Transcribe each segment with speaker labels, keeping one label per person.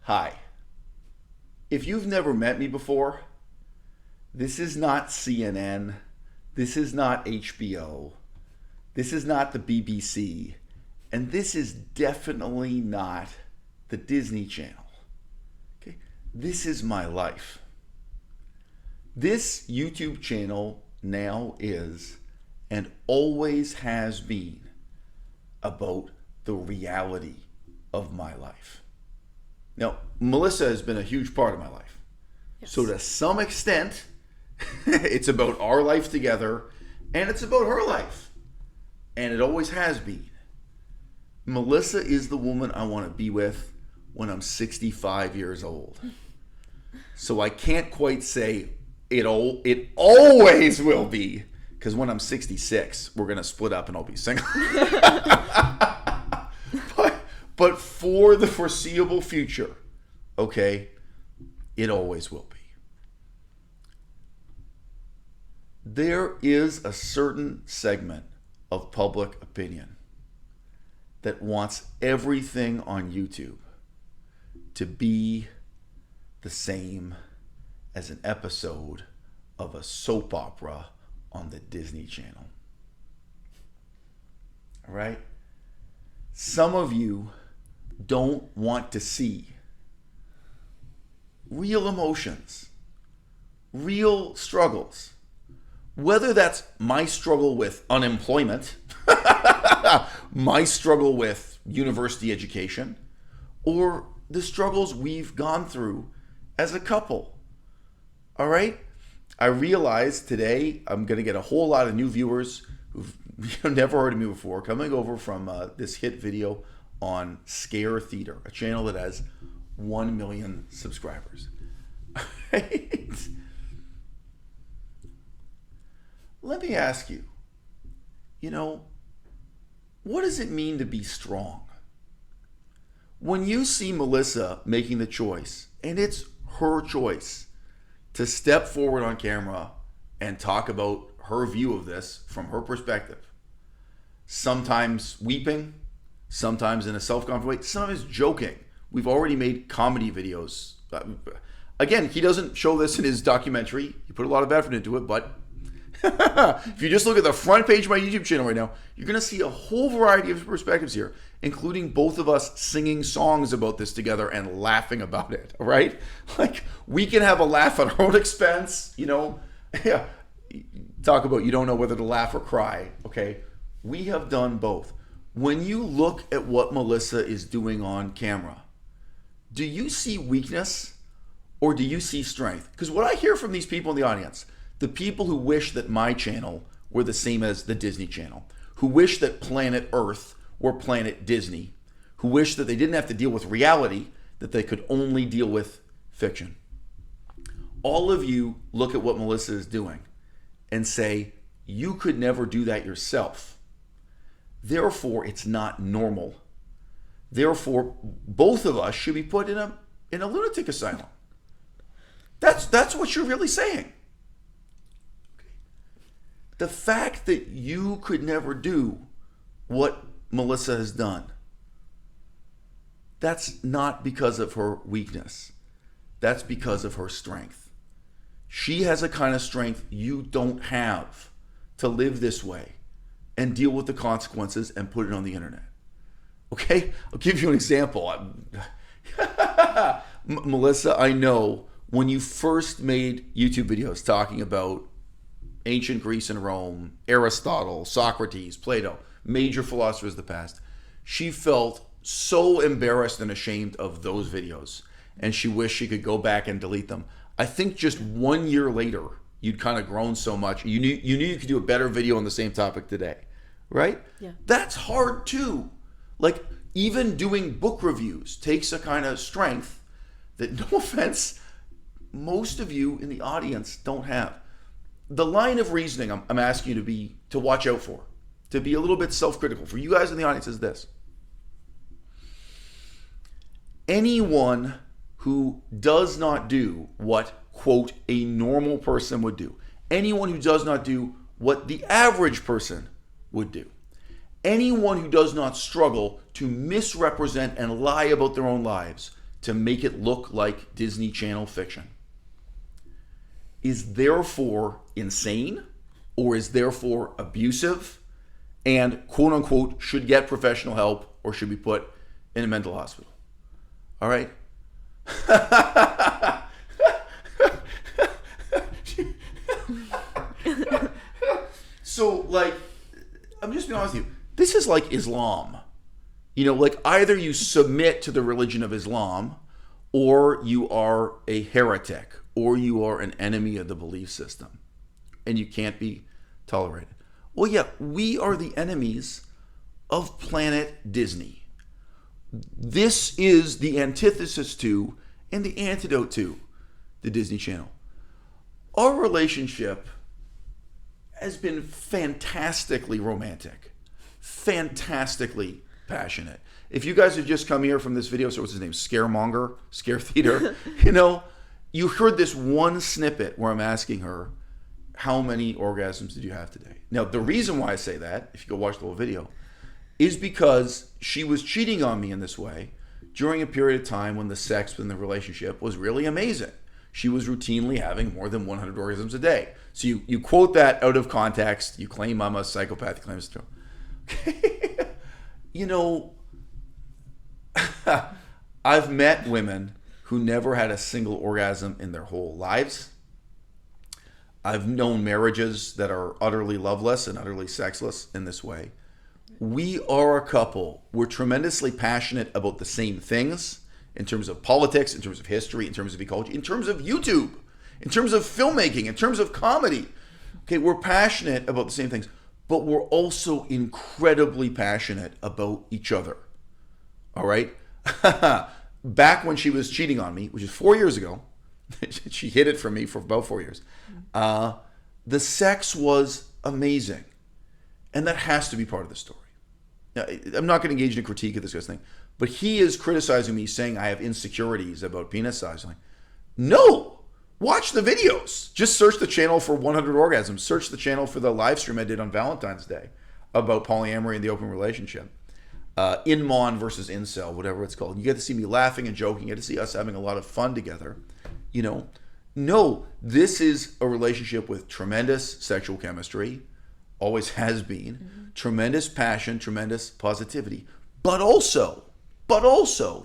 Speaker 1: Hi. If you've never met me before, this is not CNN. This is not HBO. This is not the BBC. And this is definitely not the Disney Channel. Okay? This is my life. This YouTube channel now is and always has been about the reality of my life. Now, Melissa has been a huge part of my life.
Speaker 2: Yes.
Speaker 1: So to some extent, it's about our life together, and it's about her life. And it always has been. Melissa is the woman I want to be with when I'm 65 years old. So I can't quite say it always will be, because when I'm 66, we're going to split up and I'll be single. But for the foreseeable future, okay, it always will be. There is a certain segment of public opinion that wants everything on YouTube to be the same as an episode of a soap opera on the Disney Channel. All right? Some of you don't want to see real emotions, real struggles. Whether that's my struggle with unemployment, my struggle with university education, or the struggles we've gone through as a couple. All right? I realize today I'm going to get a whole lot of new viewers who've never heard of me before coming over from this hit video on Scare Theater, a channel that has 1 million subscribers. Right? Let me ask you, what does it mean to be strong? When you see Melissa making the choice, and it's her choice, to step forward on camera and talk about her view of this from her perspective, sometimes weeping, sometimes in a self-confident way, sometimes joking. We've already made comedy videos. Again, he doesn't show this in his documentary. He put a lot of effort into it, but if you just look at the front page of my YouTube channel right now, you're going to see a whole variety of perspectives here, including both of us singing songs about this together and laughing about it, all right? Like, we can have a laugh at our own expense, Yeah. Talk about you don't know whether to laugh or cry, okay? We have done both. When you look at what Melissa is doing on camera, do you see weakness or do you see strength? Because what I hear from these people in the audience, the people who wish that my channel were the same as the Disney Channel, who wish that Planet Earth were Planet Disney, who wish that they didn't have to deal with reality, that they could only deal with fiction. All of you look at what Melissa is doing and say, you could never do that yourself. Therefore, it's not normal. Therefore, both of us should be put in a lunatic asylum. That's what you're really saying. The fact that you could never do what Melissa has done, that's not because of her weakness. That's because of her strength. She has a kind of strength you don't have to live this way and deal with the consequences and put it on the internet. Okay? I'll give you an example. Melissa, I know when you first made YouTube videos talking about ancient Greece and Rome, Aristotle, Socrates, Plato, major philosophers of the past, she felt so embarrassed and ashamed of those videos, and she wished she could go back and delete them. I think just 1 year later, you'd kind of grown so much, you knew you could do a better video on the same topic today, right?
Speaker 2: Yeah.
Speaker 1: That's hard too. Like, even doing book reviews takes a kind of strength that, no offense, most of you in the audience don't have. The line of reasoning I'm asking you to watch out for, to be a little bit self-critical for you guys in the audience, is this. Anyone who does not do what, quote, a normal person would do, anyone who does not do what the average person would do, anyone who does not struggle to misrepresent and lie about their own lives, to make it look like Disney Channel fiction is therefore insane or is therefore abusive and quote unquote should get professional help or should be put in a mental hospital. All right? So, like, I'm just being honest with you. This is like Islam. You know, like either you submit to the religion of Islam or you are a heretic or you are an enemy of the belief system and you can't be tolerated. Well, yeah, we are the enemies of Planet Disney. This is the antithesis to and the antidote to the Disney Channel. Our relationship has been fantastically romantic, fantastically passionate. If you guys have just come here from this video, so what's his name? Scaremonger, Scare Theater, you know, you heard this one snippet where I'm asking her, how many orgasms did you have today? Now, the reason why I say that, if you go watch the whole video, is because she was cheating on me in this way during a period of time when the sex in the relationship was really amazing. She was routinely having more than 100 orgasms a day. So you quote that out of context. You claim I'm a psychopath. You claim it's true. Okay. You know, I've met women who never had a single orgasm in their whole lives. I've known marriages that are utterly loveless and utterly sexless in this way. We are a couple. We're tremendously passionate about the same things in terms of politics, in terms of history, in terms of ecology, in terms of YouTube, in terms of filmmaking, in terms of comedy. Okay, we're passionate about the same things, but we're also incredibly passionate about each other. All right? Back when she was cheating on me, which is 4 years ago, she hid it from me for about 4 years, the sex was amazing. And that has to be part of the story. Now, I'm not going to engage in a critique of this guy's thing, but he is criticizing me, saying I have insecurities about penis size. I'm like, no, watch the videos. Just search the channel for 100 orgasms. Search the channel for the live stream I did on Valentine's Day about polyamory and the open relationship. In-mon versus incel, whatever it's called. You get to see me laughing and joking. You get to see us having a lot of fun together. You know, no, this is a relationship with tremendous sexual chemistry. Always has been, tremendous passion, tremendous positivity, but also,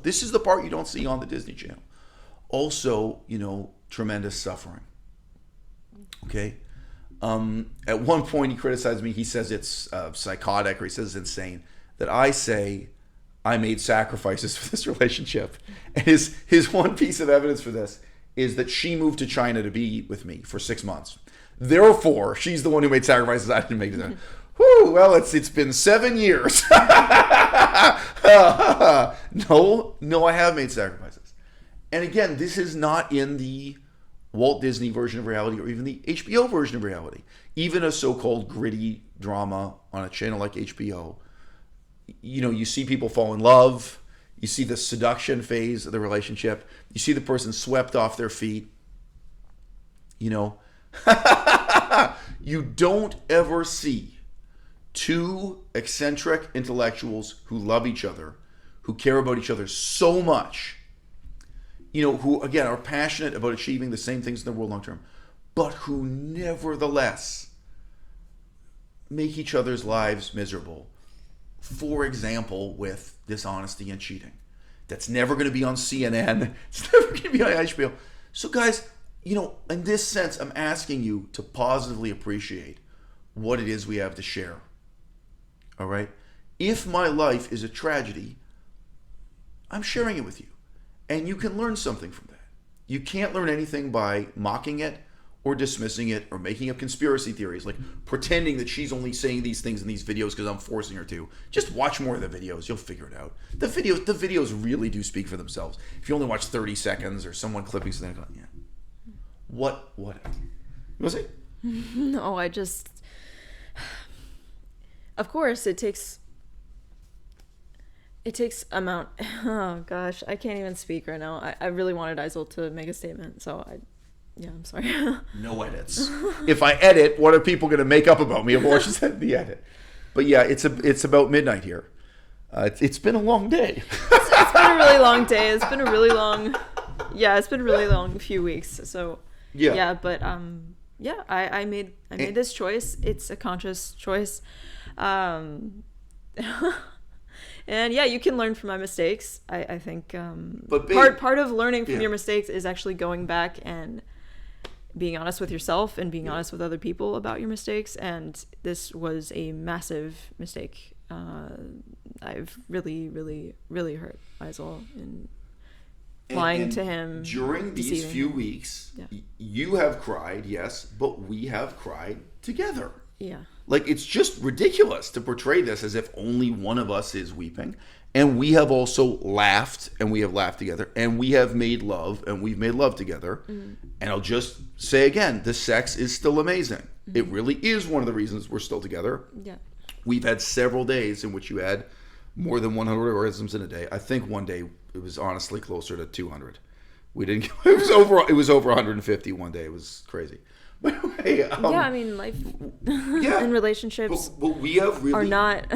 Speaker 1: this is the part you don't see on the Disney Channel. Also, you know, tremendous suffering. Okay. At one point, he criticized me. He says it's psychotic, or he says it's insane that I say I made sacrifices for this relationship. And his one piece of evidence for this is that she moved to China to be with me for 6 months. Therefore, she's the one who made sacrifices. I didn't make it. Whew, well, it's been 7 years. No, I have made sacrifices. And again, this is not in the Walt Disney version of reality or even the HBO version of reality. Even a so-called gritty drama on a channel like HBO, you know, you see people fall in love. You see the seduction phase of the relationship. You see the person swept off their feet. You know, you don't ever see two eccentric intellectuals who love each other, who care about each other so much, you know, who, again, are passionate about achieving the same things in the world long term, but who nevertheless make each other's lives miserable. For example, with dishonesty and cheating. That's never going to be on CNN. It's never going to be on HBO. So, guys, you know, in this sense, I'm asking you to positively appreciate what it is we have to share. All right? If my life is a tragedy, I'm sharing it with you. And you can learn something from that. You can't learn anything by mocking it or dismissing it or making up conspiracy theories, like pretending that she's only saying these things in these videos because I'm forcing her to. Just watch more of the videos. You'll figure it out. The videos really do speak for themselves. If you only watch 30 seconds or someone clipping something, yeah. What? You want to say?
Speaker 2: No, of course, it takes amount. Oh gosh, I can't even speak right now. I really wanted Isel to make a statement, so I'm sorry.
Speaker 1: No edits. If I edit, what are people going to make up about me of what she said in the edit? But yeah, it's about midnight here. It's been a long day.
Speaker 2: It's been been a really long day. It's been a really long, it's been a really long few weeks. So but I made this choice. It's a conscious choice. And you can learn from my mistakes. I think but part of learning from your mistakes is actually going back and being honest with yourself and being honest with other people about your mistakes. And this was a massive mistake. I've really, really, really hurt Faisal in lying to him.
Speaker 1: During these few weeks, you have cried, yes, but we have cried together.
Speaker 2: Yeah.
Speaker 1: Like, it's just ridiculous to portray this as if only one of us is weeping. And we have also laughed, and we have laughed together, and we have made love, and we've made love together. Mm-hmm. And I'll just say again, the sex is still amazing. Mm-hmm. It really is one of the reasons we're still together. Yeah. We've had several days in which you had more than 100 orgasms in a day. I think one day it was honestly closer to 200. We didn't. It was over 150 one day. It was crazy. But anyway,
Speaker 2: I mean, life and relationships
Speaker 1: but we have really...
Speaker 2: are not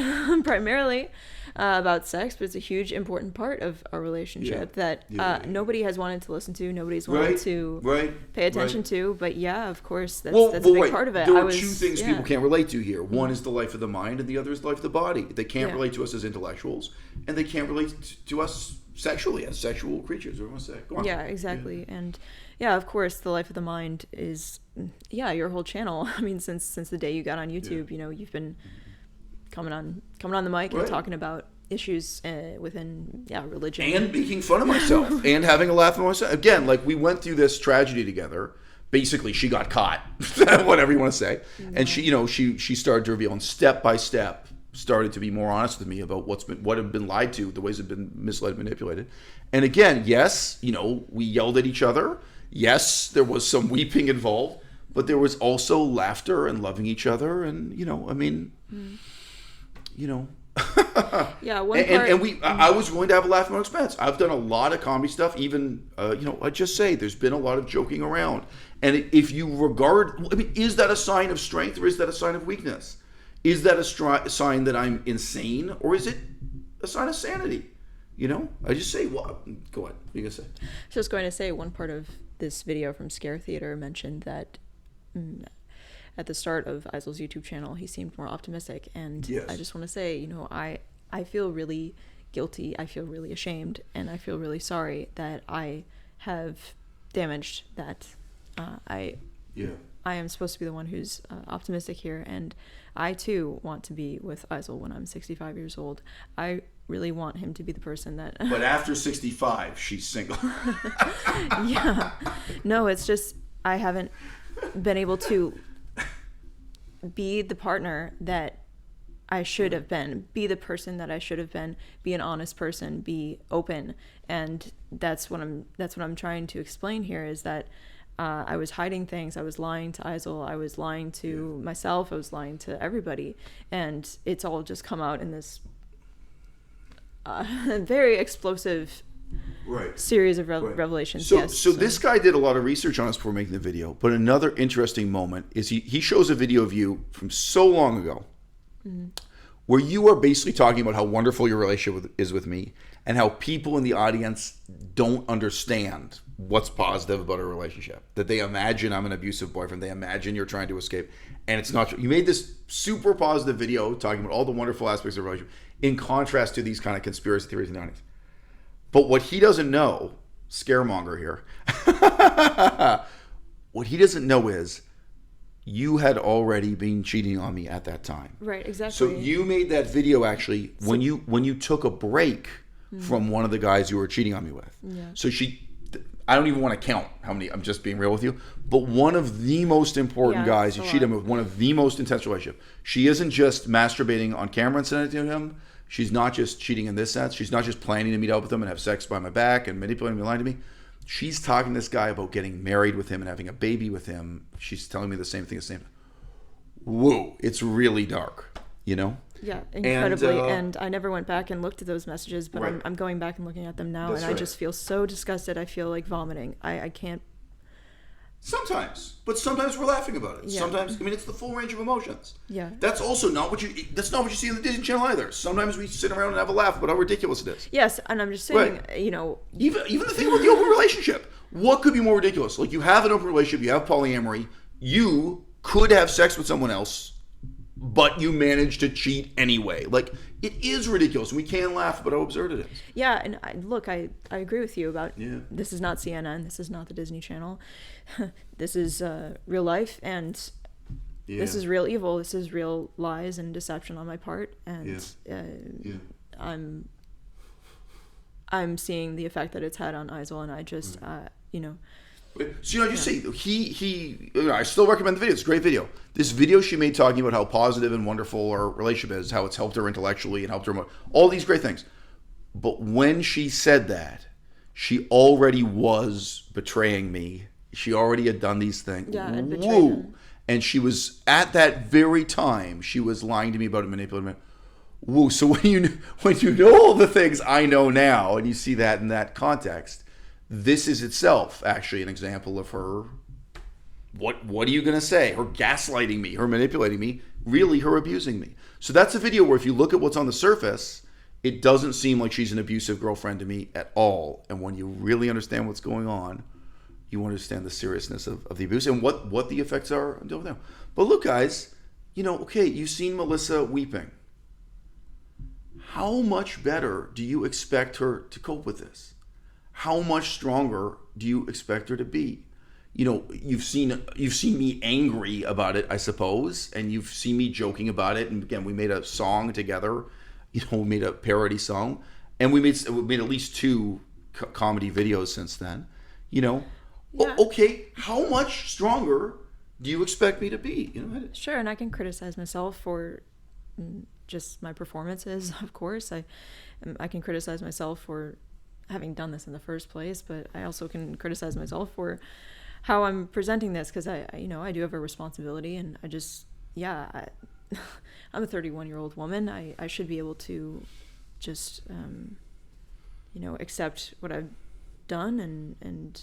Speaker 2: primarily about sex, but it's a huge important part of our relationship that nobody has wanted to listen to, nobody's wanted to pay attention to. But of course, that's a big part of it.
Speaker 1: There are two things people can't relate to here. One is the life of the mind, and the other is the life of the body. They can't relate to us as intellectuals, and they can't relate to us sexually as sexual creatures. What do you want to say? Go on.
Speaker 2: Yeah, exactly. And of course, the life of the mind is your whole channel. I mean, since the day you got on YouTube, you've been coming on the mic and talking about issues within religion
Speaker 1: and making fun of myself and having a laugh at myself. Again, like, we went through this tragedy together. Basically, she got caught, whatever you want to say, and she started to reveal, and step by step started to be more honest with me about what had been lied to, the ways it had been misled, manipulated. And again, yes, we yelled at each other. Yes, there was some weeping involved, but there was also laughter and loving each other, and I was willing to have a laugh at my expense. I've done a lot of comedy stuff. Even I just say there's been a lot of joking around. And if you regard, is that a sign of strength or is that a sign of weakness? Is that a sign that I'm insane or is it a sign of sanity? I just say, well, go ahead. What are you gonna say?
Speaker 2: Just going to say, one part of this video from Scare Theater mentioned that at the start of Faisal's YouTube channel, he seemed more optimistic. And I just want to say, I feel really guilty. I feel really ashamed. And I feel really sorry that I have damaged that. I am supposed to be the one who's optimistic here. And I, too, want to be with Faisal when I'm 65 years old. I really want him to be the person that...
Speaker 1: But after 65, she's single.
Speaker 2: No, it's just I haven't been able to be the partner that I should have been, be the person that I should have been, be an honest person, be open. And that's what I'm trying to explain here is that I was hiding things. I was lying to Faisal. I was lying to myself. I was lying to everybody. And it's all just come out in this very explosive series of revelations.
Speaker 1: So this guy did a lot of research on us before making the video. But another interesting moment is he shows a video of you from so long ago where you are basically talking about how wonderful your relationship is with me and how people in the audience don't understand what's positive about a relationship. That they imagine I'm an abusive boyfriend. They imagine you're trying to escape. And it's not true. You made this super positive video talking about all the wonderful aspects of a relationship in contrast to these kind of conspiracy theories in the audience. But what he doesn't know, scaremonger here, what he doesn't know is you had already been cheating on me at that time.
Speaker 2: Right, exactly.
Speaker 1: So you made that video actually when you took a break from one of the guys you were cheating on me with. Yeah. So I don't even want to count how many, I'm just being real with you, but one of the most important guys you cheat on with, one of the most intense relationship. She isn't just masturbating on camera and sending it to him. She's not just cheating in this sense. She's not just planning to meet up with him and have sex behind my back and manipulating me, lying to me. She's talking to this guy about getting married with him and having a baby with him. She's telling me the same thing. Whoa, it's really dark,
Speaker 2: Yeah, incredibly. And I never went back and looked at those messages, but I'm going back and looking at them now, and I just feel so disgusted. I feel like vomiting. I can't.
Speaker 1: Sometimes, but sometimes we're laughing about it.
Speaker 2: Yeah.
Speaker 1: Sometimes, I mean, it's the full range of emotions.
Speaker 2: Yeah.
Speaker 1: That's also not what you. That's not what you see on the Disney Channel either. Sometimes we sit around and have a laugh about how ridiculous it is.
Speaker 2: Yes, and I'm just saying,
Speaker 1: Right.
Speaker 2: you know,
Speaker 1: Even the thing about the open relationship. What could be more ridiculous? Like, you have an open relationship, you have polyamory, you could have sex with someone else, but you manage to cheat anyway. Like, it is ridiculous. We can laugh about how absurd it is.
Speaker 2: yeah, and I agree with you about this is not CNN, this is not the Disney Channel, this is real life, and this is real evil, this is real lies and deception on my part, and I'm seeing the effect that it's had on Isel, and I just you know.
Speaker 1: So, you see, I still recommend the video. It's a great video. This video she made talking about how positive and wonderful our relationship is, how it's helped her intellectually and helped her, all these great things. But when she said that, she already was betraying me. She already had done these things.
Speaker 2: Yeah, and betrayed him.
Speaker 1: And she was, at that very time, she was lying to me about it, manipulating me. Woo. So when you know all the things I know now, and you see that in that context, this is itself actually an example of her, what are you going to say? Her gaslighting me, her manipulating me, really her abusing me. So that's a video where if you look at what's on the surface, it doesn't seem like she's an abusive girlfriend to me at all. And when you really understand what's going on, you understand the seriousness of the abuse and what the effects are until now. But look, guys, you know, okay, you've seen Melissa weeping. How much better do you expect her to cope with this? How much stronger do you expect her to be? You know, you've seen me angry about it, I suppose, and you've seen me joking about it. And again, we made a song together. You know, we made a parody song, and we made at least 2 comedy videos since then. You know, okay, how much stronger do you expect me to be? You know,
Speaker 2: sure, and I can criticize myself for just my performances. Of course, I can criticize myself for having done this in the first place, but I also can criticize myself for how I'm presenting this, because I do have a responsibility, and I just I'm a 31-year-old woman. I should be able to just accept what I've done, and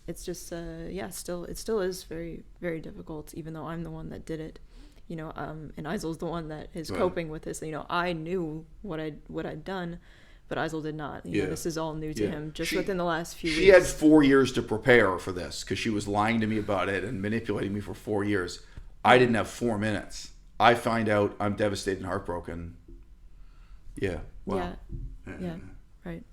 Speaker 2: it's just it still is very, very difficult, even though I'm the one that did it. You know, and Isel's the one that is coping with this. You know, I knew what I'd done, but Isel did not. You know, this is all new to him within the last few weeks.
Speaker 1: She had 4 years to prepare for this, because she was lying to me about it and manipulating me for 4 years. I didn't have 4 minutes. I find out, I'm devastated and heartbroken. Yeah. Wow.
Speaker 2: Yeah. Right.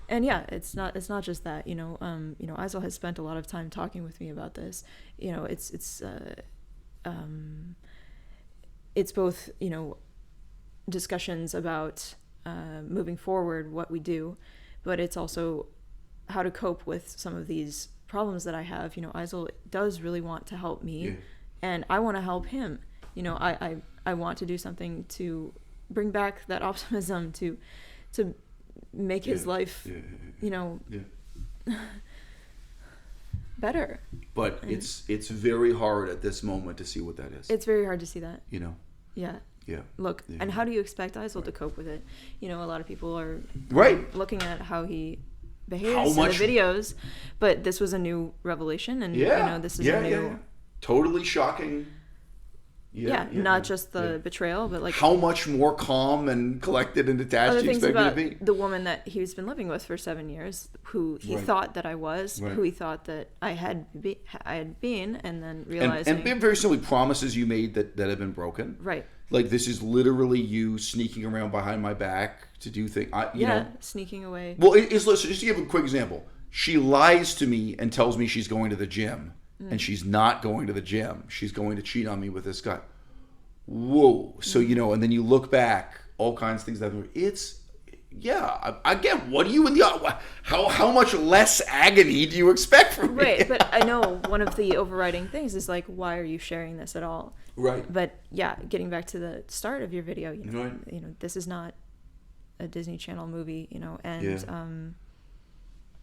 Speaker 2: And it's not just that. Isel has spent a lot of time talking with me about this. You know, it's both, discussions about moving forward, what we do, but it's also how to cope with some of these problems that I have. You know, Isel does really want to help me, and I want to help him. You know, I want to do something to bring back that optimism, to make his life, better.
Speaker 1: But it's very hard at this moment to see what that is.
Speaker 2: It's very hard to see that.
Speaker 1: You know.
Speaker 2: Yeah.
Speaker 1: Yeah.
Speaker 2: Look, and how do you expect Isel to cope with it? You know, a lot of people are looking at how he behaves in the videos, but this was a new revelation, and this is a new,
Speaker 1: totally shocking.
Speaker 2: Not just the betrayal, but like
Speaker 1: how much more calm and collected and detached you expect me to be.
Speaker 2: The woman that he's been living with for 7 years, who he thought that I was, who he thought that I had been, and then realizing
Speaker 1: and very simply promises you made that have been broken.
Speaker 2: Right.
Speaker 1: Like, this is literally you sneaking around behind my back to do things.
Speaker 2: Sneaking away.
Speaker 1: Well, just to give a quick example, she lies to me and tells me she's going to the gym, and she's not going to the gym. She's going to cheat on me with this guy. Whoa. So, and then you look back, all kinds of things that it's, again, what do you, how much less agony do you expect from me?
Speaker 2: Right, but I know one of the overriding things is like, why are you sharing this at all?
Speaker 1: Right.
Speaker 2: But getting back to the start of your video, this is not a Disney Channel movie, and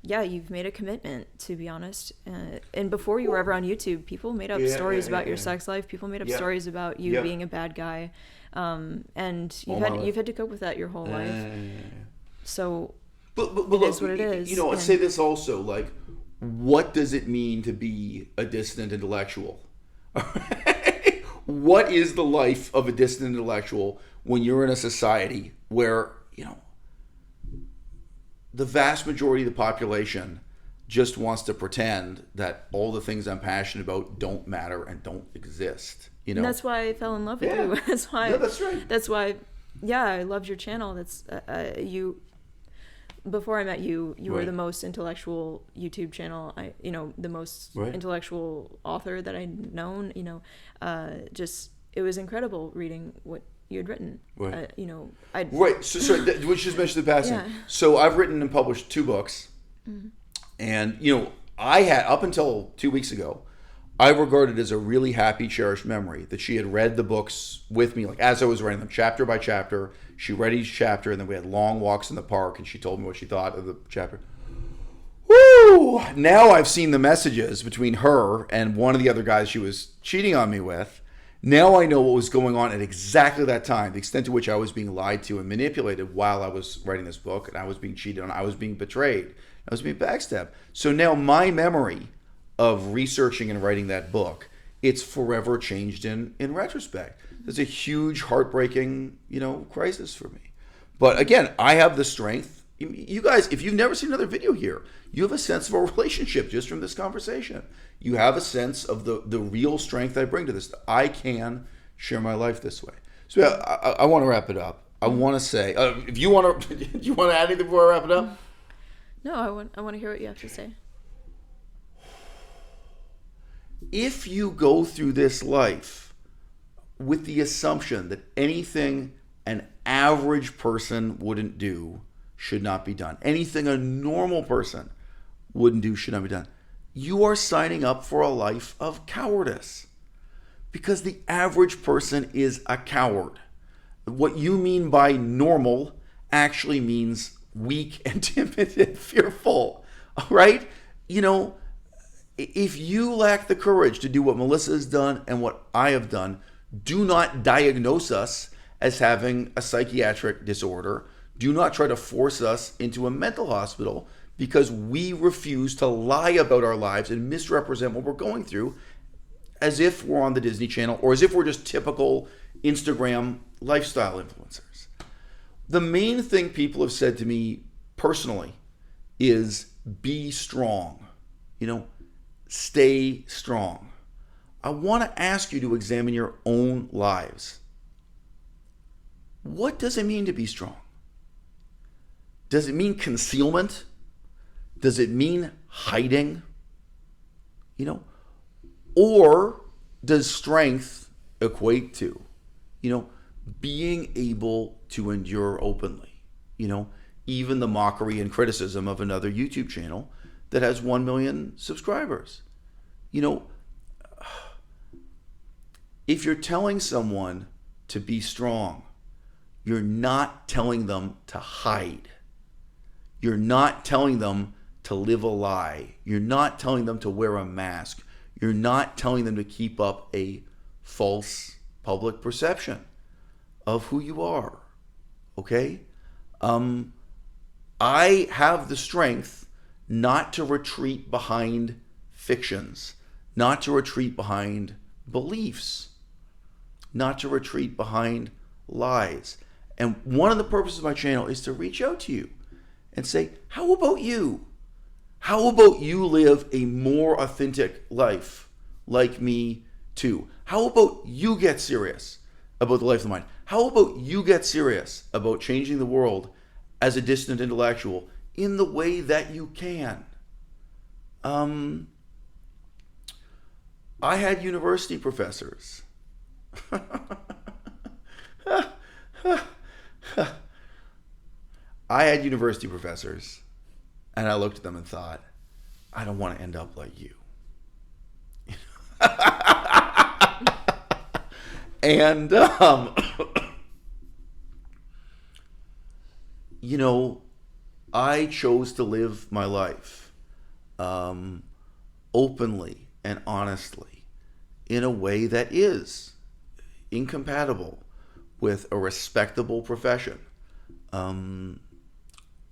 Speaker 2: you've made a commitment, to be honest. And before you were ever on YouTube, people made up stories about your sex life. People made up stories about you being a bad guy, and you've had to cope with that your whole life. So,
Speaker 1: but
Speaker 2: it is what it is.
Speaker 1: I'd say this also, like, what does it mean to be a dissident intellectual? What is the life of a dissident intellectual when you're in a society where, the vast majority of the population just wants to pretend that all the things I'm passionate about don't matter and don't exist.
Speaker 2: And that's why I fell in love with you. That's why.
Speaker 1: Yeah, that's right.
Speaker 2: That's why. Yeah, I loved your channel. That's you. Before I met you, you were the most intellectual YouTube channel. The most intellectual author that I'd known. Just it was incredible reading what you had written.
Speaker 1: Right.
Speaker 2: So
Speaker 1: which just mentioned the passing.
Speaker 2: Yeah.
Speaker 1: So I've written and published 2 books, and I had, up until 2 weeks ago, I regarded as a really happy, cherished memory that she had read the books with me, like as I was writing them, chapter by chapter. She read each chapter, and then we had long walks in the park, and she told me what she thought of the chapter. Woo! Now I've seen the messages between her and one of the other guys she was cheating on me with. Now I know what was going on at exactly that time, the extent to which I was being lied to and manipulated while I was writing this book, and I was being cheated on, I was being betrayed, I was being backstabbed. So now my memory of researching and writing that book, it's forever changed in retrospect. It's a huge, heartbreaking, crisis for me. But again, I have the strength. You guys, if you've never seen another video here, you have a sense of a relationship just from this conversation. You have a sense of the real strength I bring to this. I can share my life this way. So I want to wrap it up. I want to say, if you want to, do you want to add anything before I wrap it up?
Speaker 2: No, I want to hear what you have to say.
Speaker 1: If you go through this life with the assumption that anything an average person wouldn't do should not be done, anything a normal person wouldn't do should not be done, you are signing up for a life of cowardice, because the average person is a coward. What you mean by normal actually means weak and timid and fearful, all right? If you lack the courage to do what Melissa has done and what I have done, do not diagnose us as having a psychiatric disorder. Do not try to force us into a mental hospital because we refuse to lie about our lives and misrepresent what we're going through as if we're on the Disney Channel or as if we're just typical Instagram lifestyle influencers. The main thing people have said to me personally is be strong. Stay strong. I want to ask you to examine your own lives. What does it mean to be strong? Does it mean concealment? Does it mean hiding? Or does strength equate to, being able to endure openly? Even the mockery and criticism of another YouTube channel that has 1 million subscribers. If you're telling someone to be strong, you're not telling them to hide. You're not telling them to live a lie. You're not telling them to wear a mask. You're not telling them to keep up a false public perception of who you are. Okay? I have the strength not to retreat behind fictions, not to retreat behind beliefs, not to retreat behind lies. And one of the purposes of my channel is to reach out to you and say, how about you? How about you live a more authentic life like me too? How about you get serious about the life of the mind? How about you get serious about changing the world as a dissident intellectual in the way that you can? I had university professors. I had university professors, and I looked at them and thought, I don't want to end up like you. And, I chose to live my life openly and honestly in a way that is incompatible with a respectable profession,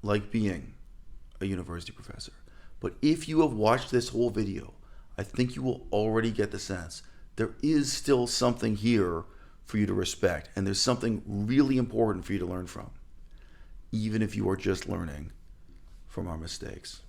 Speaker 1: like being a university professor. But if you have watched this whole video, I think you will already get the sense there is still something here for you to respect, and there's something really important for you to learn from, even if you are just learning from our mistakes.